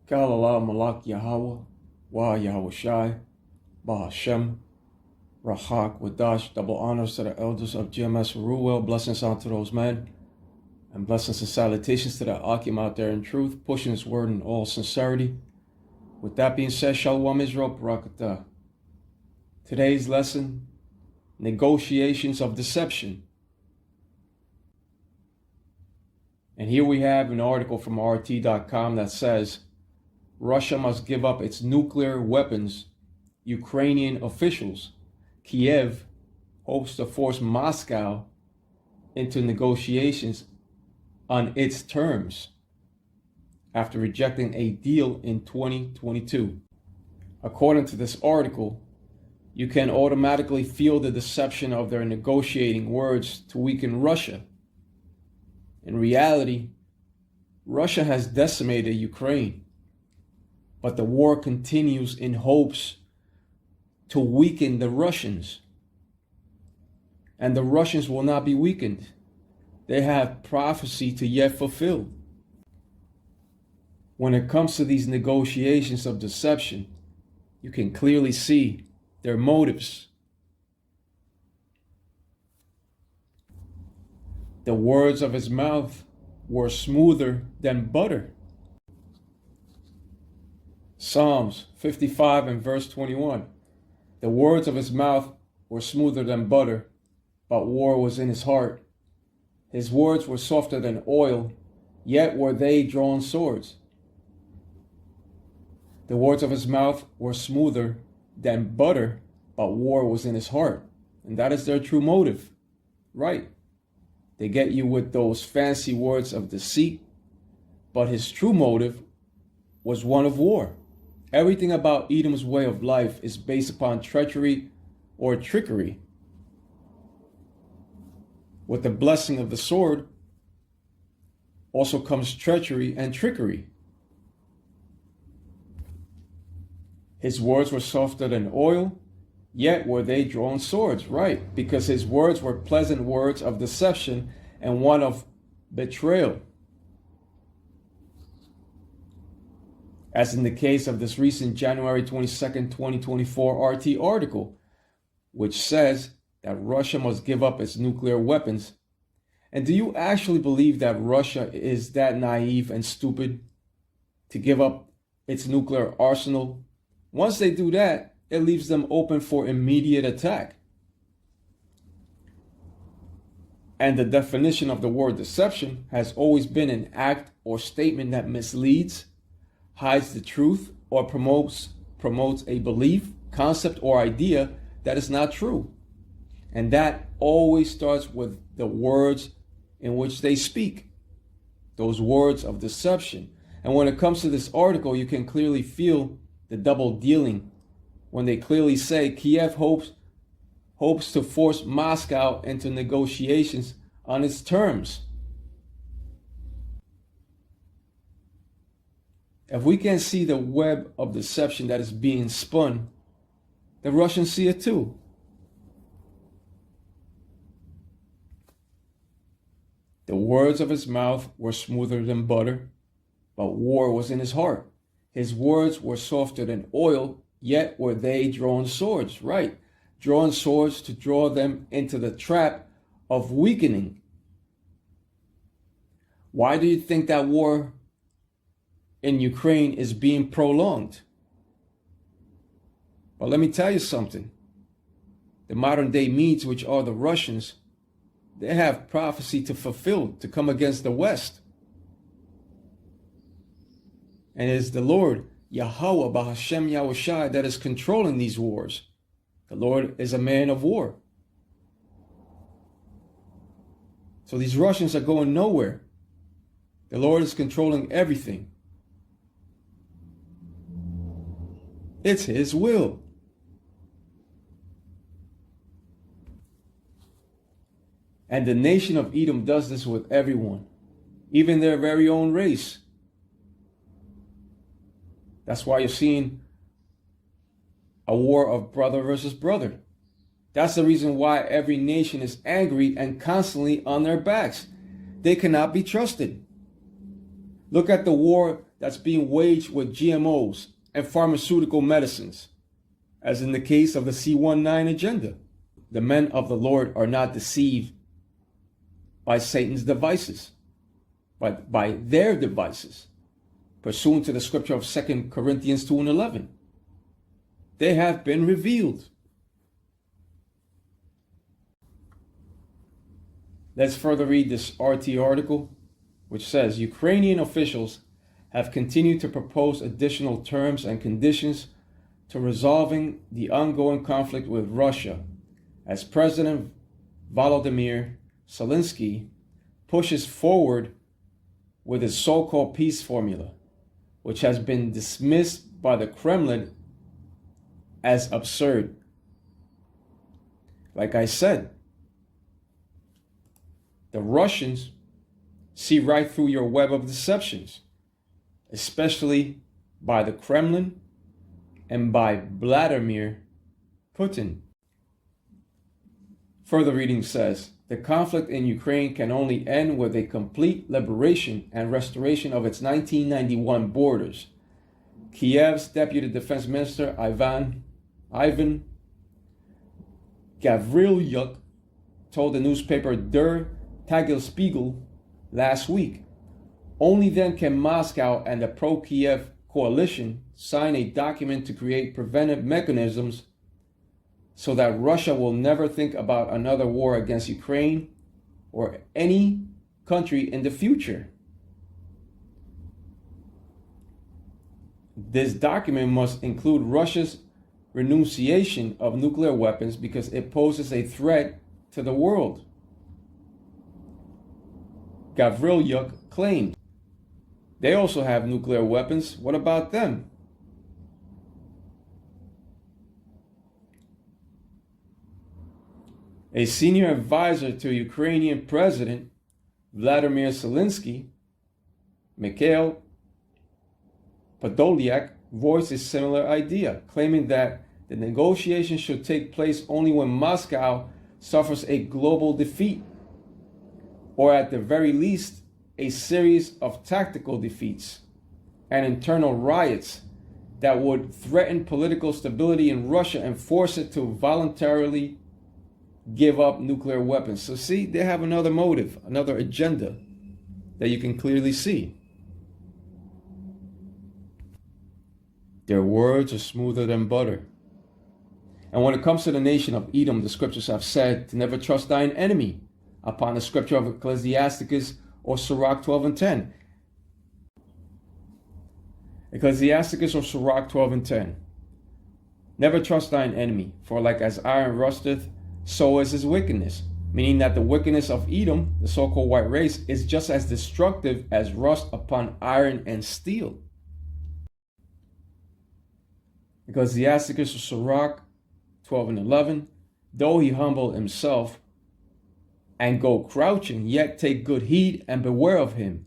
Kalala Malak Yahweh, Wa Yahweh Shai, Bahashem, Rahak Wadash, double honors to the elders of GMS Ruel, blessings onto those men, and blessings and salutations to the Akim out there in truth, pushing his word in all sincerity. With that being said, Shalom Israel, Barakatah. Today's lesson, negotiations of deception. And here we have an article from RT.com that says, Russia must give up its nuclear weapons. Ukrainian officials. Kiev hopes to force Moscow into negotiations on its terms after rejecting a deal in 2022. According to this article, you can automatically feel the deception of their negotiating words to weaken Russia. In reality, Russia has decimated Ukraine, but the war continues in hopes to weaken the Russians. And the Russians will not be weakened. They have prophecy to yet fulfill. When it comes to these negotiations of deception, you can clearly see their motives. The words of his mouth were smoother than butter. Psalms 55 and verse 21. The words of his mouth were smoother than butter, but war was in his heart. His words were softer than oil, yet were they drawn swords. The words of his mouth were smoother than butter, but war was in his heart. And that is their true motive. Right. They get you with those fancy words of deceit, but his true motive was one of war. Everything about Edom's way of life is based upon treachery or trickery. With the blessing of the sword also comes treachery and trickery. His words were softer than oil, yet were they drawn swords, right? Because his words were pleasant words of deception and one of betrayal. As in the case of this recent January 22nd, 2024 RT article, which says that Russia must give up its nuclear weapons. And do you actually believe that Russia is that naive and stupid to give up its nuclear arsenal? Once they do that, it leaves them open for immediate attack. And the definition of the word deception has always been an act or statement that misleads, hides the truth, or promotes a belief, concept, or idea that is not true. And that always starts with the words in which they speak, those words of deception. And when it comes to this article, you can clearly feel the double dealing when they clearly say Kiev hopes to force Moscow into negotiations on its terms. If we can see the web of deception that is being spun, the Russians see it too. The words of his mouth were smoother than butter, but war was in his heart. His words were softer than oil, yet were they drawn swords, right? Drawn swords to draw them into the trap of weakening. Why do you think that war in Ukraine is being prolonged? Well, let me tell you something. The modern day Medes, which are the Russians, they have prophecy to fulfill, to come against the West. And it is the Lord, Yahweh, Bahashem Yahweh Shai, that is controlling these wars. The Lord is a man of war. So these Russians are going nowhere. The Lord is controlling everything. It's his will. And the nation of Edom does this with everyone, even their very own race. That's why you're seeing a war of brother versus brother. That's the reason why every nation is angry and constantly on their backs. They cannot be trusted. Look at the war that's being waged with GMOs and pharmaceutical medicines, as in the case of the C19 agenda. The men of the Lord are not deceived by Satan's devices, but by their devices, pursuant to the scripture of 2 Corinthians 2:11. They have been revealed. Let's further read this RT article, which says Ukrainian officials have continued to propose additional terms and conditions to resolving the ongoing conflict with Russia, as President Volodymyr Zelensky pushes forward with his so-called peace formula, which has been dismissed by the Kremlin as absurd. Like I said, the Russians see right through your web of deceptions, especially by the Kremlin and by Vladimir Putin. Further reading says, the conflict in Ukraine can only end with a complete liberation and restoration of its 1991 borders. Kiev's Deputy Defense Minister Ivan Gavrilyuk told the newspaper Der Tagesspiegel last week. Only then can Moscow and the pro-Kiev coalition sign a document to create preventive mechanisms so that Russia will never think about another war against Ukraine or any country in the future. This document must include Russia's renunciation of nuclear weapons because it poses a threat to the world, Gavrilyuk claimed. They also have nuclear weapons. What about them? A senior advisor to Ukrainian President Vladimir Zelensky, Mikhail Podolyak, voiced a similar idea, claiming that the negotiations should take place only when Moscow suffers a global defeat, or at the very least, a series of tactical defeats and internal riots that would threaten political stability in Russia and force it to voluntarily give up nuclear weapons. So see, they have another motive, another agenda that you can clearly see. Their words are smoother than butter. And when it comes to the nation of Edom, the scriptures have said to never trust thine enemy, upon the scripture of Ecclesiasticus or Sirach 12:10. Ecclesiasticus or Sirach 12:10. Never trust thine enemy, for like as iron rusteth, so is his wickedness. Meaning that the wickedness of Edom, the so-called white race, is just as destructive as rust upon iron and steel. Ecclesiasticus or Sirach 12:11. Though he humble himself and go crouching, yet take good heed and beware of him.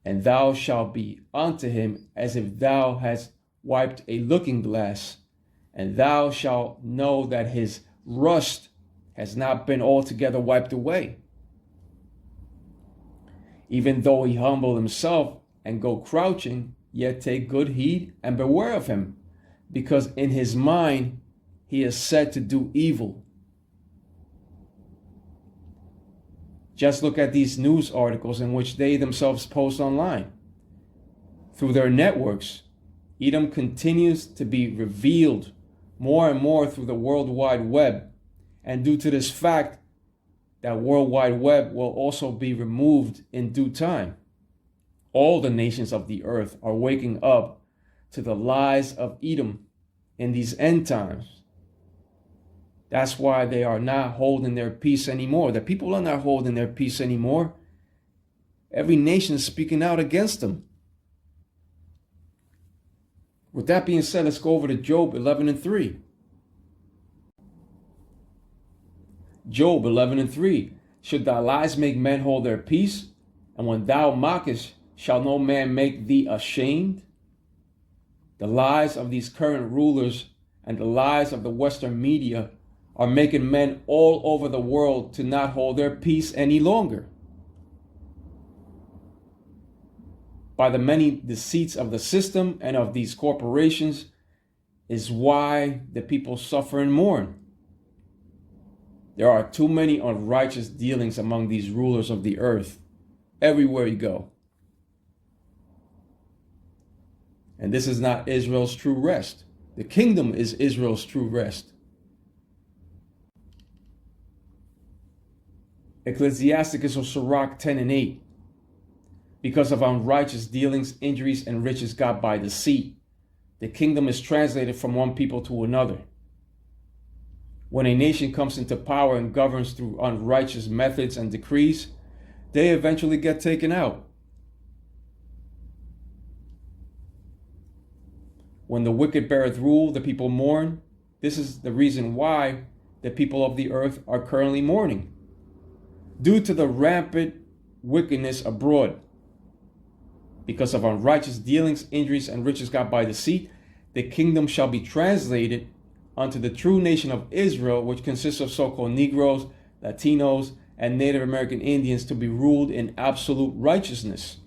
And thou shalt be unto him as if thou hadst wiped a looking glass, and thou shalt know that his rust has not been altogether wiped away. Even though he humble himself and go crouching, yet take good heed and beware of him, because in his mind he is said to do evil. Just look at these news articles in which they themselves post online. Through their networks, Edom continues to be revealed more and more through the World Wide Web. And due to this fact, that World Wide Web will also be removed in due time. All the nations of the earth are waking up to the lies of Edom in these end times. That's why they are not holding their peace anymore. The people are not holding their peace anymore. Every nation is speaking out against them. With that being said, let's go over to Job 11:3. Job 11:3. Should thy lies make men hold their peace? And when thou mockest, shall no man make thee ashamed? The lies of these current rulers and the lies of the Western media are making men all over the world to not hold their peace any longer. by the many deceits of the system and of these corporations is why the people suffer and mourn. There are too many unrighteous dealings among these rulers of the earth, everywhere you go. And this is not Israel's true rest. The kingdom is Israel's true rest. Ecclesiasticus or Sirach 10 and 8. Because of unrighteous dealings, injuries, and riches got by deceit, the kingdom is translated from one people to another. When a nation comes into power and governs through unrighteous methods and decrees, they eventually get taken out. When the wicked beareth rule, the people mourn. This is the reason why the people of the earth are currently mourning, due to the rampant wickedness abroad. Because of unrighteous dealings, injuries, and riches got by deceit, the kingdom shall be translated unto the true nation of Israel, which consists of so-called Negroes, Latinos, and Native American Indians, to be ruled in absolute righteousness.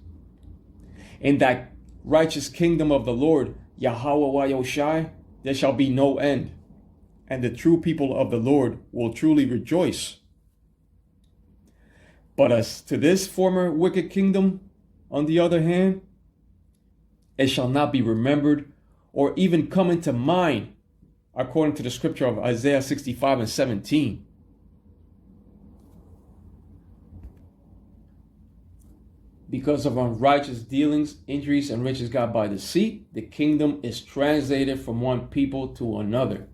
In that righteous kingdom of the Lord, Yahweh Wayoshai, there shall be no end, and the true people of the Lord will truly rejoice. But as to this former wicked kingdom, on the other hand, it shall not be remembered or even come into mind, according to the scripture of Isaiah 65 and 17. Because of unrighteous dealings, injuries, and riches got by deceit, the kingdom is translated from one people to another.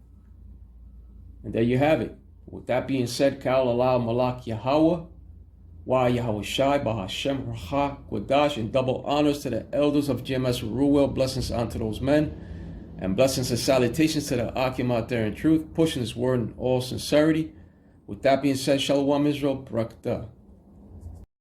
And there you have it. With that being said, Kal Allah Malak Yahweh, Wa Yahweh Shai, Bahashem Racha, Quadash, and double honors to the elders of GMS Ruel, blessings unto those men, and blessings and salutations to the Akim out there in truth, pushing this word in all sincerity. With that being said, Shalom Israel, Brakta.